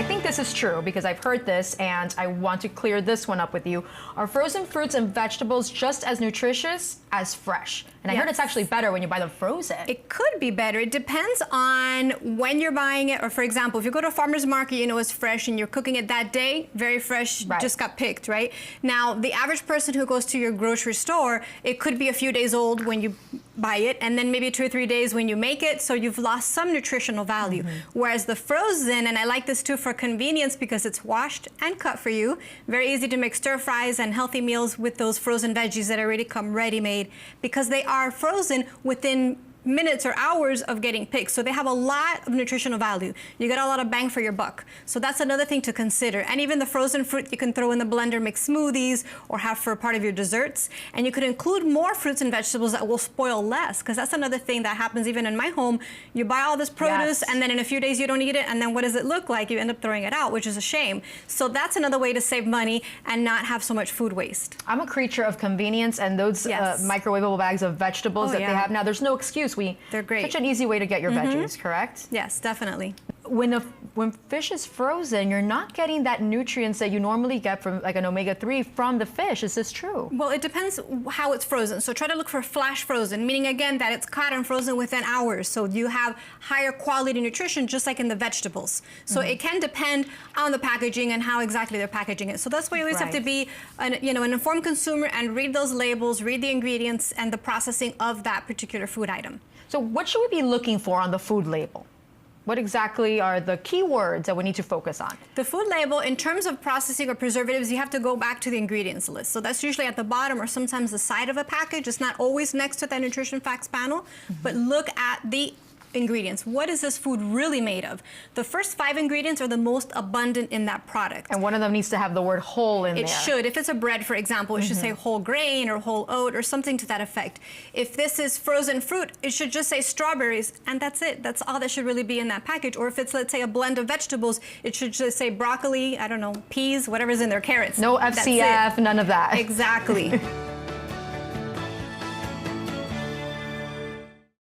I think this is true because I've heard this and I want to clear this one up with you. Are frozen fruits and vegetables just as nutritious as fresh? And I heard it's actually better when you buy them frozen. It could be better. It depends on when you're buying it. Or for example, if you go to a farmer's market, you know it's fresh and you're cooking it that day, very fresh, just got picked, right? Now, the average person who goes to your grocery store, it could be a few days old when you buy it, and then maybe 2 or 3 days when you make it, so you've lost some nutritional value. Whereas the frozen, and I like this too for convenience because it's washed and cut for you, very easy to make stir fries and healthy meals with those frozen veggies that already come ready-made because they are frozen within minutes or hours of getting picked. So they have a lot of nutritional value. You get a lot of bang for your buck. So that's another thing to consider. And even the frozen fruit you can throw in the blender, make smoothies, or have for a part of your desserts. And you could include more fruits and vegetables that will spoil less, because that's another thing that happens even in my home. You buy all this produce, and then in a few days you don't eat it, and then what does it look like? You end up throwing it out, which is a shame. So that's another way to save money and not have so much food waste. I'm a creature of convenience, and those microwavable bags of vegetables that they have now, there's no excuse. They're great. Such an easy way to get your veggies, correct? Yes, definitely. When fish is frozen, you're not getting that nutrients that you normally get from like an omega-3 from the fish. Is this true? Well, it depends how it's frozen. So try to look for flash frozen, meaning again that it's caught and frozen within hours. So you have higher quality nutrition just like in the vegetables. So it can depend on the packaging and how exactly they're packaging it. So that's why you always have to be an informed consumer and read those labels, read the ingredients and the processing of that particular food item. So what should we be looking for on the food label? What exactly are the keywords that we need to focus on? The food label, in terms of processing or preservatives, you have to go back to the ingredients list. So that's usually at the bottom or sometimes the side of a package. It's not always next to that nutrition facts panel, but look at the ingredients. What is this food really made of? The first 5 ingredients are the most abundant in that product. And one of them needs to have the word whole in there. It should. If it's a bread, for example, it should say whole grain or whole oat or something to that effect. If this is frozen fruit, it should just say strawberries, and that's it. That's all that should really be in that package. Or if it's, let's say, a blend of vegetables, it should just say broccoli, I don't know, peas, whatever's in there, carrots. No FCF, none of that. Exactly.